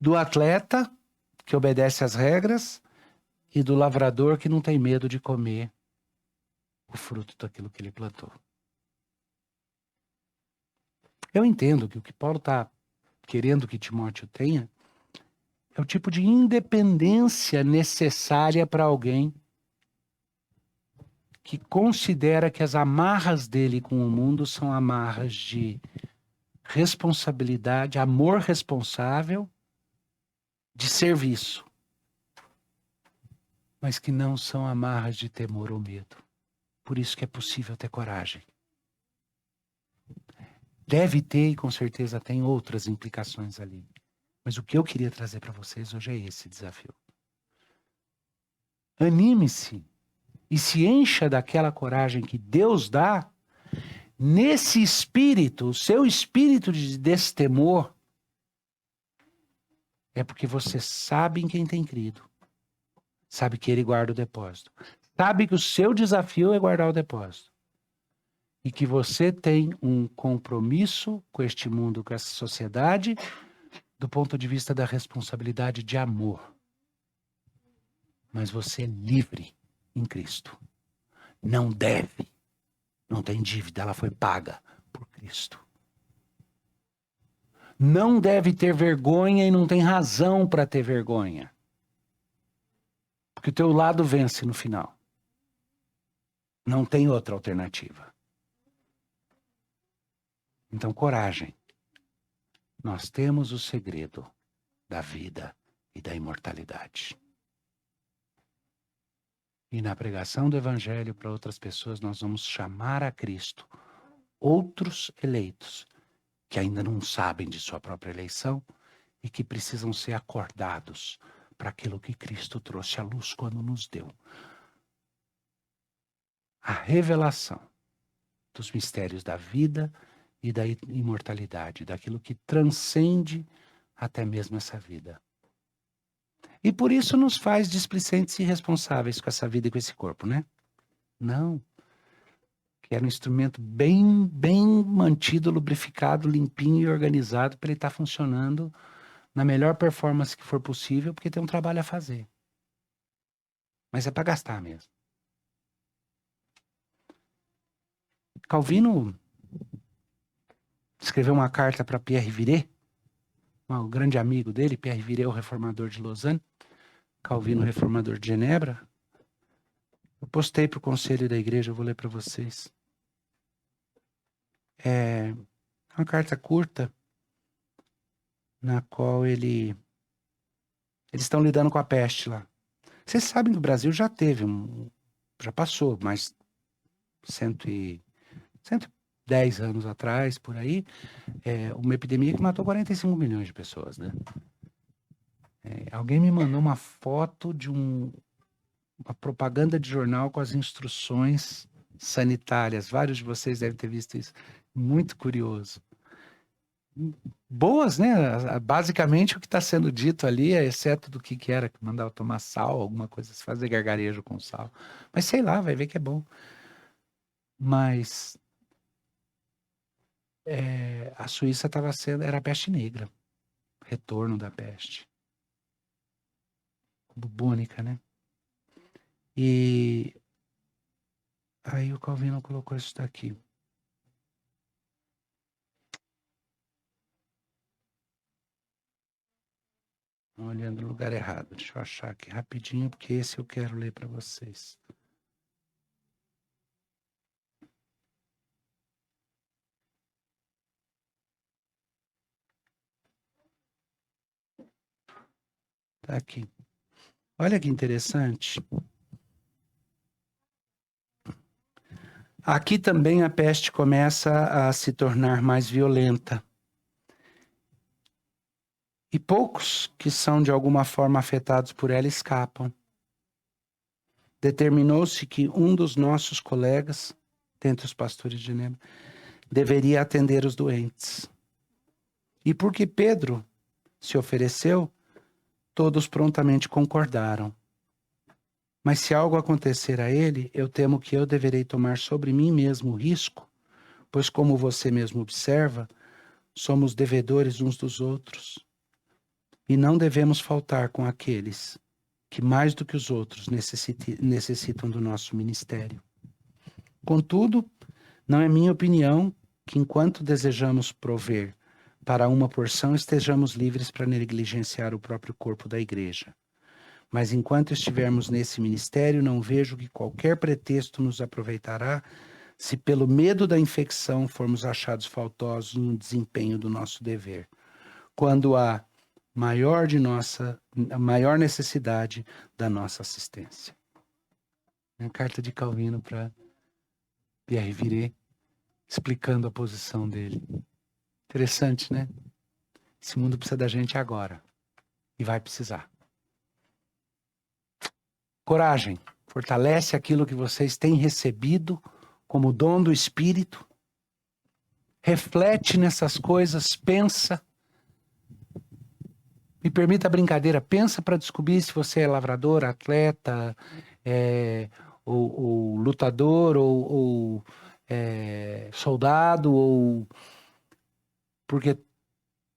do atleta que obedece às regras e do lavrador que não tem medo de comer o fruto daquilo que ele plantou. Eu entendo que o que Paulo está querendo que Timóteo tenha é o tipo de independência necessária para alguém que considera que as amarras dele com o mundo são amarras de responsabilidade, amor responsável, de serviço. mas que não são amarras de temor ou medo. Por isso que é possível ter coragem. Deve ter, e com certeza tem outras implicações ali. Mas o que eu queria trazer para vocês hoje é esse desafio. Anime-se e se encha daquela coragem que Deus dá. Nesse espírito, o seu espírito de destemor, é porque você sabe em quem tem crido. Sabe que ele guarda o depósito. Sabe que o seu desafio é guardar o depósito. E que você tem um compromisso com este mundo, com essa sociedade, do ponto de vista da responsabilidade de amor. Mas você é livre em Cristo. Não deve. Não tem dívida, ela foi paga por Cristo. Não deve ter vergonha e não tem razão para ter vergonha. Porque o teu lado vence no final. Não tem outra alternativa. Então, coragem. Nós temos o segredo da vida e da imortalidade. E na pregação do Evangelho para outras pessoas, nós vamos chamar a Cristo outros eleitos que ainda não sabem de sua própria eleição e que precisam ser acordados para aquilo que Cristo trouxe à luz quando nos deu. A revelação dos mistérios da vida e da imortalidade, daquilo que transcende até mesmo essa vida. E por isso nos faz displicentes e responsáveis com essa vida e com esse corpo, né? Não. Que era um instrumento bem mantido, lubrificado, limpinho e organizado para ele estar funcionando na melhor performance que for possível, porque tem um trabalho a fazer. Mas é para gastar mesmo. Calvino escreveu uma carta para Pierre Viret, um grande amigo dele. Pierre Viret, o reformador de Lausanne, Calvino, o reformador de Genebra. Eu postei para o conselho da igreja, eu vou ler para vocês. É uma carta curta, na qual eles estão lidando com a peste lá. Vocês sabem que o Brasil já teve, já passou, mas 110 anos atrás, por aí, uma epidemia que matou 45 milhões de pessoas, né? Alguém me mandou uma foto de uma propaganda de jornal com as instruções sanitárias. Vários de vocês devem ter visto isso. Muito curioso. Boas, né? Basicamente o que está sendo dito ali, exceto do que era, que mandava tomar sal, alguma coisa, se fazer gargarejo com sal. Mas sei lá, vai ver que é bom. Mas a Suíça era a peste negra. Retorno da peste. Bubônica, né? E aí o Calvino colocou isso daqui. Olhando no lugar errado. Deixa eu achar aqui rapidinho, porque esse eu quero ler para vocês. Tá aqui. Olha que interessante. Aqui também a peste começa a se tornar mais violenta. E poucos que são de alguma forma afetados por ela escapam. Determinou-se que um dos nossos colegas, dentre os pastores de Genebra, deveria atender os doentes. E porque Pedro se ofereceu, todos prontamente concordaram. Mas se algo acontecer a ele, eu temo que eu deverei tomar sobre mim mesmo o risco, pois como você mesmo observa, somos devedores uns dos outros. E não devemos faltar com aqueles que mais do que os outros necessitam do nosso ministério. Contudo, não é minha opinião que enquanto desejamos prover para uma porção, estejamos livres para negligenciar o próprio corpo da igreja. Mas enquanto estivermos nesse ministério, não vejo que qualquer pretexto nos aproveitará se pelo medo da infecção formos achados faltosos no desempenho do nosso dever. Quando há maior necessidade da nossa assistência. É a carta de Calvino para Pierre Viret, explicando a posição dele. Interessante, né? Esse mundo precisa da gente agora. E vai precisar. Coragem. Fortalece aquilo que vocês têm recebido como dom do Espírito. Reflete nessas coisas, pensa. Me permita a brincadeira, pensa para descobrir se você é lavrador, atleta, ou lutador, ou soldado, porque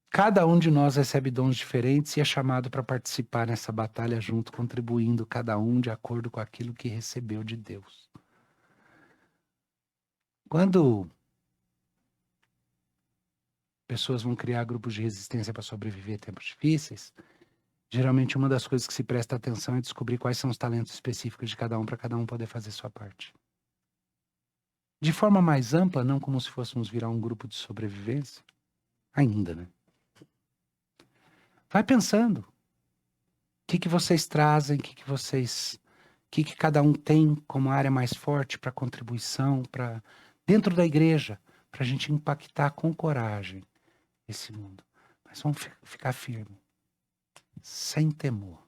cada um de nós recebe dons diferentes e é chamado para participar nessa batalha junto, contribuindo cada um de acordo com aquilo que recebeu de Deus. Quando pessoas vão criar grupos de resistência para sobreviver a tempos difíceis, geralmente uma das coisas que se presta atenção é descobrir quais são os talentos específicos de cada um para cada um poder fazer sua parte. De forma mais ampla, não como se fôssemos virar um grupo de sobrevivência, ainda, né? Vai pensando. O que vocês trazem, o que cada um tem como área mais forte para contribuição, para dentro da igreja, para a gente impactar com coragem esse mundo. Mas vamos ficar firme, sem temor.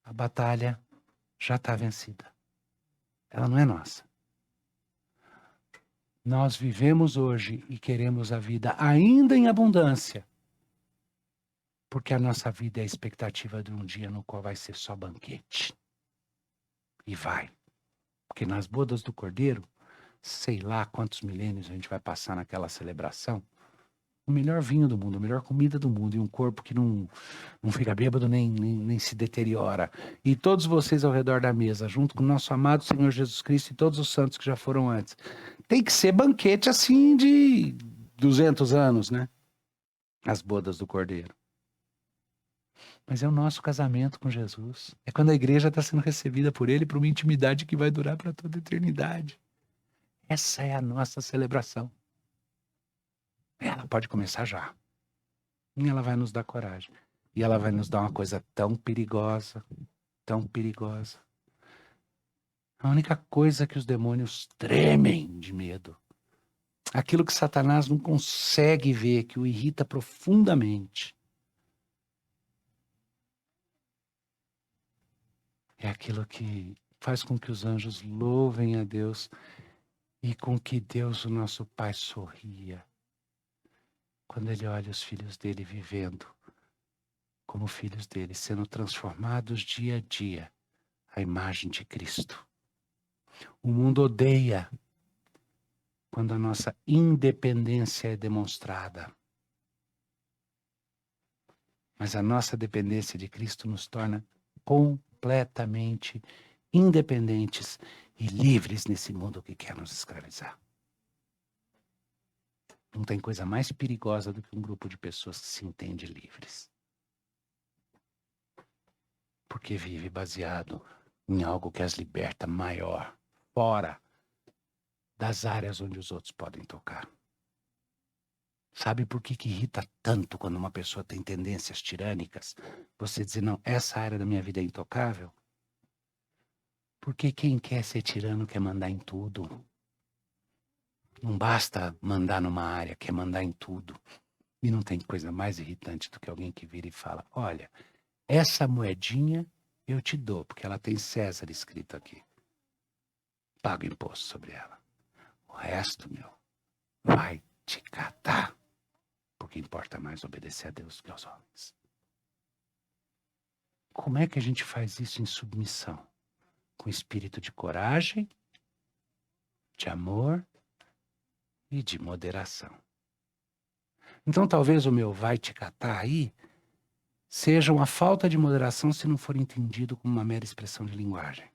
A batalha já está vencida. Ela não é nossa. Nós vivemos hoje e queremos a vida ainda em abundância, porque a nossa vida é a expectativa de um dia no qual vai ser só banquete. E vai. Porque nas bodas do Cordeiro, sei lá quantos milênios a gente vai passar naquela celebração, o melhor vinho do mundo, a melhor comida do mundo, e um corpo que não fica bêbado nem se deteriora. E todos vocês ao redor da mesa, junto com o nosso amado Senhor Jesus Cristo e todos os santos que já foram antes. Tem que ser banquete assim de 200 anos, né? As bodas do Cordeiro. Mas é o nosso casamento com Jesus. É quando a igreja está sendo recebida por Ele para uma intimidade que vai durar para toda a eternidade. Essa é a nossa celebração. Ela pode começar já. E ela vai nos dar coragem. E ela vai nos dar uma coisa tão perigosa, tão perigosa. A única coisa que os demônios tremem de medo, aquilo que Satanás não consegue ver, que o irrita profundamente, é aquilo que faz com que os anjos louvem a Deus e com que Deus, o nosso Pai, sorria quando Ele olha os filhos dele vivendo como filhos dele, sendo transformados dia a dia à imagem de Cristo. O mundo odeia quando a nossa independência é demonstrada. Mas a nossa dependência de Cristo nos torna completamente independentes e livres nesse mundo que quer nos escravizar. Não tem coisa mais perigosa do que um grupo de pessoas que se entende livres. Porque vive baseado em algo que as liberta maior, fora das áreas onde os outros podem tocar. Sabe por que irrita tanto quando uma pessoa tem tendências tirânicas? Você dizer, não, essa área da minha vida é intocável? Porque quem quer ser tirano quer mandar em tudo. Não basta mandar numa área, quer mandar em tudo. E não tem coisa mais irritante do que alguém que vira e fala, olha, essa moedinha eu te dou, porque ela tem César escrito aqui. Paga imposto sobre ela. O resto, meu, vai te catar. Porque importa mais obedecer a Deus que aos homens. Como é que a gente faz isso em submissão? Com espírito de coragem, de amor e de moderação. Então talvez o meu vai te catar aí seja uma falta de moderação se não for entendido como uma mera expressão de linguagem.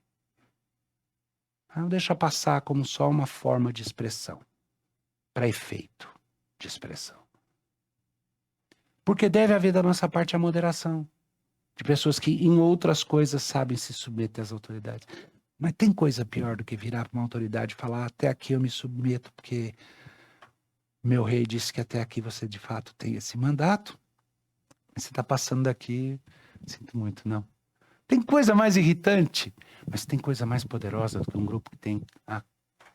Não deixa passar como só uma forma de expressão, para efeito de expressão. Porque deve haver da nossa parte a moderação, de pessoas que em outras coisas sabem se submeter às autoridades. Mas tem coisa pior do que virar para uma autoridade e falar, até aqui eu me submeto, porque Meu rei disse que até aqui você de fato tem esse mandato. Mas você está passando daqui, sinto muito, não. Tem coisa mais irritante, mas tem coisa mais poderosa do que um grupo que tem a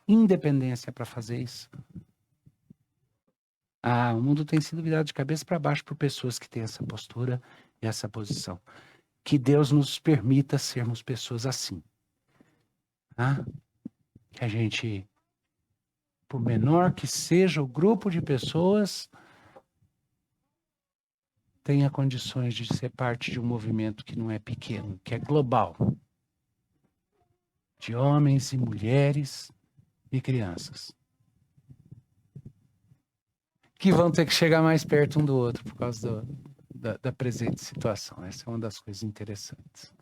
independência para fazer isso. O mundo tem sido virado de cabeça para baixo por pessoas que têm essa postura e essa posição. Que Deus nos permita sermos pessoas assim. Que a gente, por menor que seja o grupo de pessoas, tenha condições de ser parte de um movimento que não é pequeno, que é global. De homens e mulheres e crianças. Que vão ter que chegar mais perto um do outro por causa da presente situação. Essa é uma das coisas interessantes.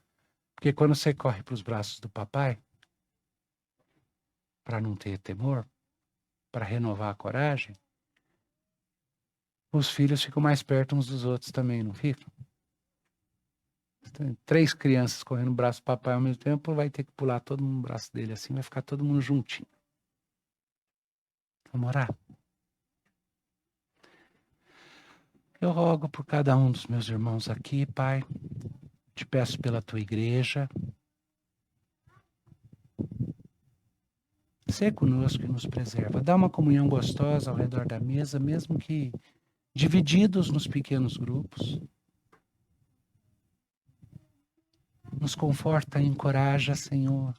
Porque quando você corre para os braços do papai, para não ter temor, para renovar a coragem, os filhos ficam mais perto uns dos outros também, não ficam? Tem 3 crianças correndo no braço do papai ao mesmo tempo, vai ter que pular todo mundo no braço dele assim, vai ficar todo mundo juntinho. Vamos orar? Eu rogo por cada um dos meus irmãos aqui, Pai. Te peço pela tua igreja. Sê conosco e nos preserva. Dá uma comunhão gostosa ao redor da mesa, mesmo que divididos nos pequenos grupos. Nos conforta e encoraja, Senhor.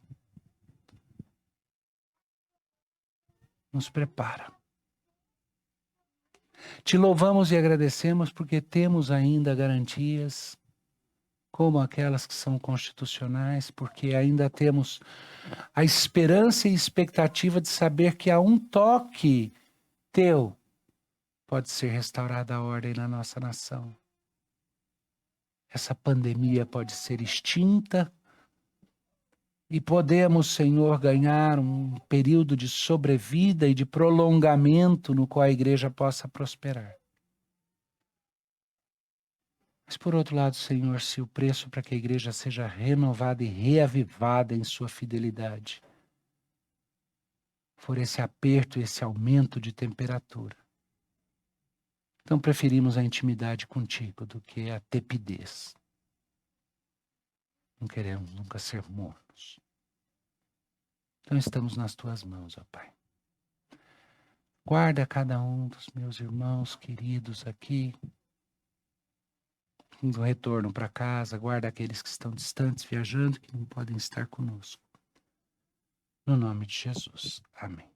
Nos prepara. Te louvamos e agradecemos porque temos ainda garantias, como aquelas que são constitucionais, porque ainda temos a esperança e expectativa de saber que a um toque teu pode ser restaurada a ordem na nossa nação. Essa pandemia pode ser extinta e podemos, Senhor, ganhar um período de sobrevida e de prolongamento no qual a igreja possa prosperar. Mas, por outro lado, Senhor, se o preço para que a igreja seja renovada e reavivada em sua fidelidade for esse aperto, esse aumento de temperatura, então preferimos a intimidade contigo do que a tepidez. Não queremos nunca ser mornos. Então estamos nas tuas mãos, ó Pai. Guarda cada um dos meus irmãos queridos aqui, no retorno para casa, guarda aqueles que estão distantes, viajando, que não podem estar conosco. No nome de Jesus. Amém.